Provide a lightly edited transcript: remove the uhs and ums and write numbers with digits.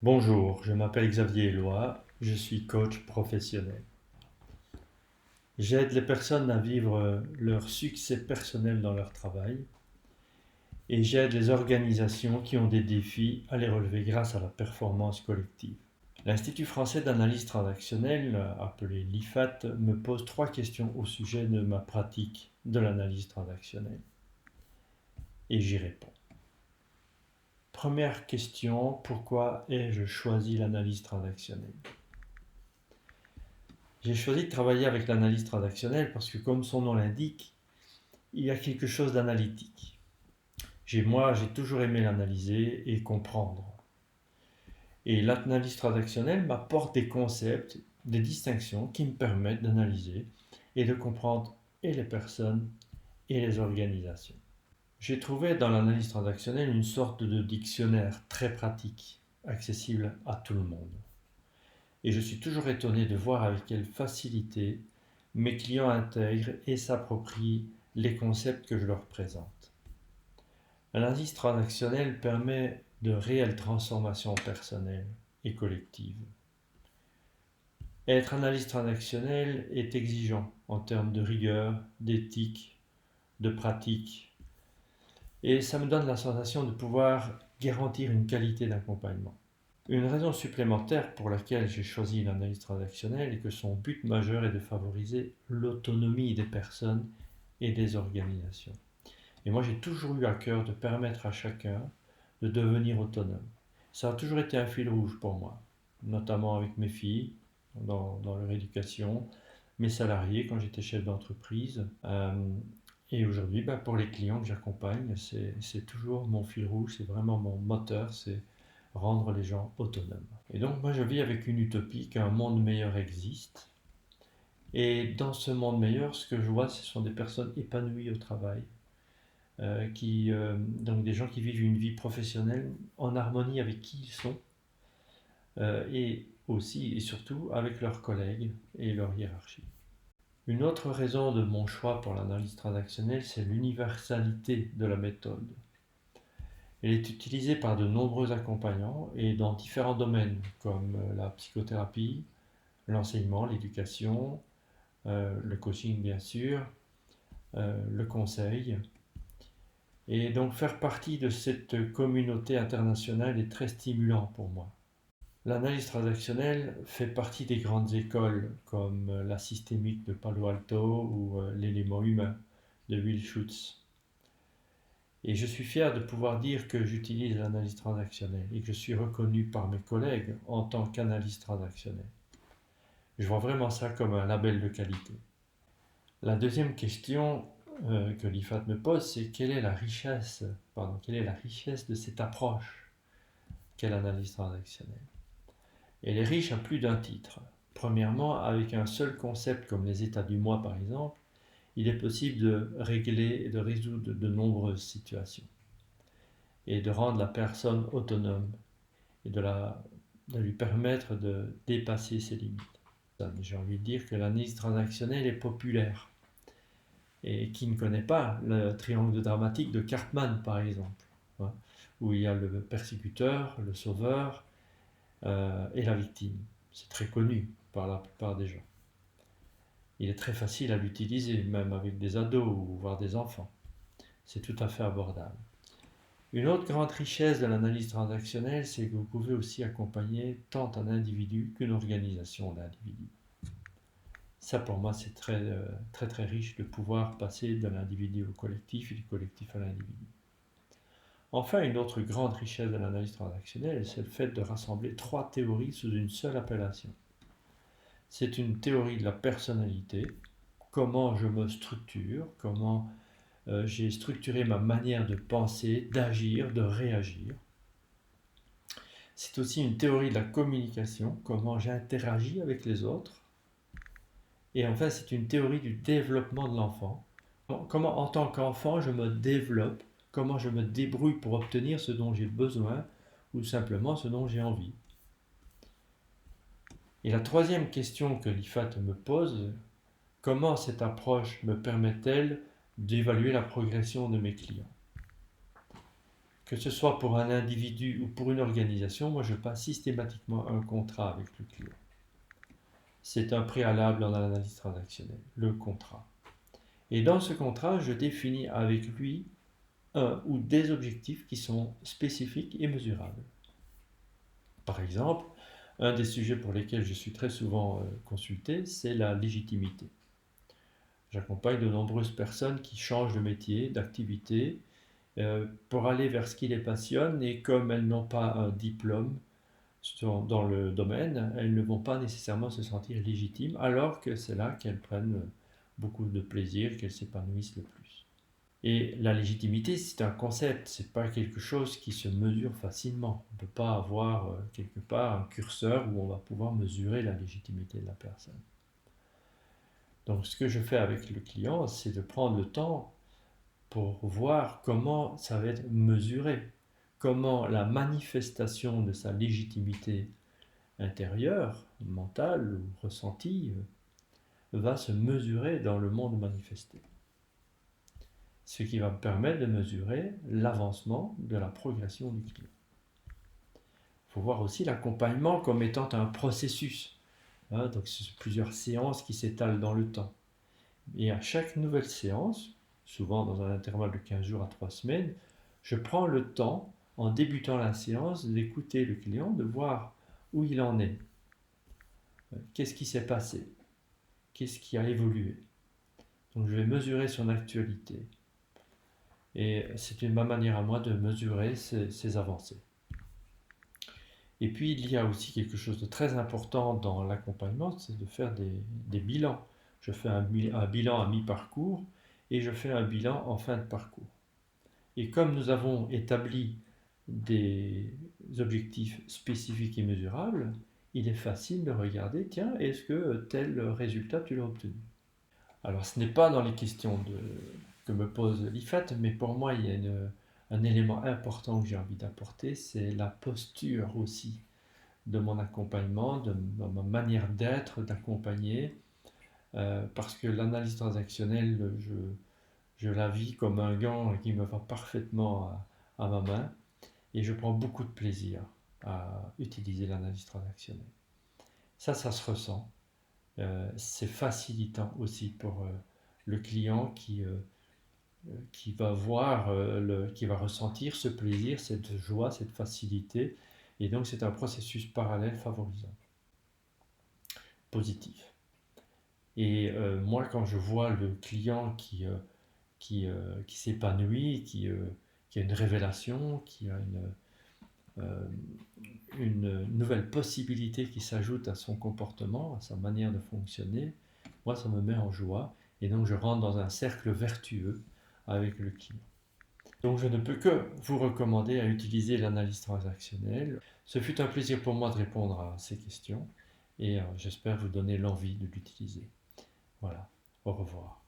Bonjour, je m'appelle Xavier Eloi, je suis coach professionnel. J'aide les personnes à vivre leur succès personnel dans leur travail et j'aide les organisations qui ont des défis à les relever grâce à la performance collective. L'Institut français d'analyse transactionnelle, appelé l'IFAT, me pose 3 questions au sujet de ma pratique de l'analyse transactionnelle et j'y réponds. Première question, pourquoi ai-je choisi l'analyse transactionnelle? J'ai choisi de travailler avec l'analyse transactionnelle parce que, comme son nom l'indique, il y a quelque chose d'analytique. J'ai toujours aimé l'analyser et comprendre. Et l'analyse transactionnelle m'apporte des concepts, des distinctions qui me permettent d'analyser et de comprendre et les personnes et les organisations. J'ai trouvé dans l'analyse transactionnelle une sorte de dictionnaire très pratique, accessible à tout le monde. Et je suis toujours étonné de voir avec quelle facilité mes clients intègrent et s'approprient les concepts que je leur présente. L'analyse transactionnelle permet de réelles transformations personnelles et collectives. Être analyste transactionnel est exigeant en termes de rigueur, d'éthique, de pratique, et ça me donne la sensation de pouvoir garantir une qualité d'accompagnement. Une raison supplémentaire pour laquelle j'ai choisi l'analyse transactionnelle est que son but majeur est de favoriser l'autonomie des personnes et des organisations. Et moi, j'ai toujours eu à cœur de permettre à chacun de devenir autonome. Ça a toujours été un fil rouge pour moi, notamment avec mes filles, dans leur éducation, mes salariés quand j'étais chef d'entreprise. Et aujourd'hui, pour les clients que j'accompagne, c'est toujours mon fil rouge, c'est vraiment mon moteur, c'est rendre les gens autonomes. Et donc moi je vis avec une utopie qu'un monde meilleur existe. Et dans ce monde meilleur, ce que je vois, ce sont des personnes épanouies au travail, donc des gens qui vivent une vie professionnelle en harmonie avec qui ils sont, et aussi et surtout avec leurs collègues et leur hiérarchie. Une autre raison de mon choix pour l'analyse transactionnelle, c'est l'universalité de la méthode. Elle est utilisée par de nombreux accompagnants et dans différents domaines comme la psychothérapie, l'enseignement, l'éducation, le coaching bien sûr, le conseil. Et donc faire partie de cette communauté internationale est très stimulant pour moi. L'analyse transactionnelle fait partie des grandes écoles comme la systémique de Palo Alto ou l'élément humain de Will Schutz. Et je suis fier de pouvoir dire que j'utilise l'analyse transactionnelle et que je suis reconnu par mes collègues en tant qu'analyste transactionnel. Je vois vraiment ça comme un label de qualité. La deuxième question que l'IFAT me pose, c'est quelle est la richesse de cette approche qu'est l'analyse transactionnelle. Elle est riche à plus d'un titre. Premièrement, avec un seul concept comme les états du moi par exemple, il est possible de régler et de résoudre de nombreuses situations et de rendre la personne autonome et de lui permettre de dépasser ses limites. J'ai envie de dire que l'analyse transactionnelle est populaire. Et qui ne connaît pas le triangle dramatique de Cartman, par exemple, hein, où il y a le persécuteur, le sauveur et la victime. C'est très connu par la plupart des gens. Il est très facile à l'utiliser, même avec des ados ou voire des enfants. C'est tout à fait abordable. Une autre grande richesse de l'analyse transactionnelle, c'est que vous pouvez aussi accompagner tant un individu qu'une organisation d'individus. Ça, pour moi, c'est très riche de pouvoir passer de l'individu au collectif et du collectif à l'individu. Enfin, une autre grande richesse de l'analyse transactionnelle, c'est le fait de rassembler 3 théories sous une seule appellation. C'est une théorie de la personnalité, comment je me structure, comment j'ai structuré ma manière de penser, d'agir, de réagir. C'est aussi une théorie de la communication, comment j'interagis avec les autres. Et enfin, c'est une théorie du développement de l'enfant. Comment, en tant qu'enfant, je me développe, comment je me débrouille pour obtenir ce dont j'ai besoin ou simplement ce dont j'ai envie. Et la troisième question que l'IFAT me pose, comment cette approche me permet-elle d'évaluer la progression de mes clients? que ce soit pour un individu ou pour une organisation, moi je passe systématiquement un contrat avec le client. C'est un préalable en analyse transactionnelle, le contrat. Et dans ce contrat, je définis avec lui un ou des objectifs qui sont spécifiques et mesurables. Par exemple, un des sujets pour lesquels je suis très souvent consulté, c'est la légitimité. J'accompagne de nombreuses personnes qui changent de métier, d'activité, pour aller vers ce qui les passionne, et comme elles n'ont pas un diplôme dans le domaine, elles ne vont pas nécessairement se sentir légitimes, alors que c'est là qu'elles prennent beaucoup de plaisir, qu'elles s'épanouissent le plus. Et la légitimité, c'est un concept, c'est pas quelque chose qui se mesure facilement. On ne peut pas avoir quelque part un curseur où on va pouvoir mesurer la légitimité de la personne. Donc ce que je fais avec le client, c'est de prendre le temps pour voir comment ça va être mesuré, comment la manifestation de sa légitimité intérieure, mentale ou ressentie, va se mesurer dans le monde manifesté. Ce qui va me permettre de mesurer l'avancement de la progression du client. Il faut voir aussi l'accompagnement comme étant un processus. Donc ce sont plusieurs séances qui s'étalent dans le temps. Et à chaque nouvelle séance, souvent dans un intervalle de 15 jours à 3 semaines, je prends le temps, en débutant la séance, d'écouter le client, de voir où il en est. Qu'est-ce qui s'est passé? Qu'est-ce qui a évolué? Donc je vais mesurer son actualité. Et c'est ma manière à moi de mesurer ces avancées. Et puis il y a aussi quelque chose de très important dans l'accompagnement, c'est de faire des bilans. Je fais un bilan à mi-parcours et je fais un bilan en fin de parcours. Et comme nous avons établi des objectifs spécifiques et mesurables, il est facile de regarder, tiens, est-ce que tel résultat tu l'as obtenu? Alors ce n'est pas dans les questions que me pose l'IFAT, mais pour moi il y a un élément important que j'ai envie d'apporter, c'est la posture aussi de mon accompagnement, de ma manière d'être, d'accompagner, parce que l'analyse transactionnelle, je la vis comme un gant qui me va parfaitement à ma main, et je prends beaucoup de plaisir à utiliser l'analyse transactionnelle. Ça se ressent. C'est facilitant aussi pour le client qui va voir, qui va ressentir ce plaisir, cette joie, cette facilité. Et donc c'est un processus parallèle favorisant, positif. Et moi, quand je vois le client qui s'épanouit, qui a une révélation, qui a une nouvelle possibilité qui s'ajoute à son comportement, à sa manière de fonctionner, moi ça me met en joie, et donc je rentre dans un cercle vertueux avec le client. Donc je ne peux que vous recommander à utiliser l'analyse transactionnelle. Ce fut un plaisir pour moi de répondre à ces questions, et j'espère vous donner l'envie de l'utiliser. Voilà, au revoir.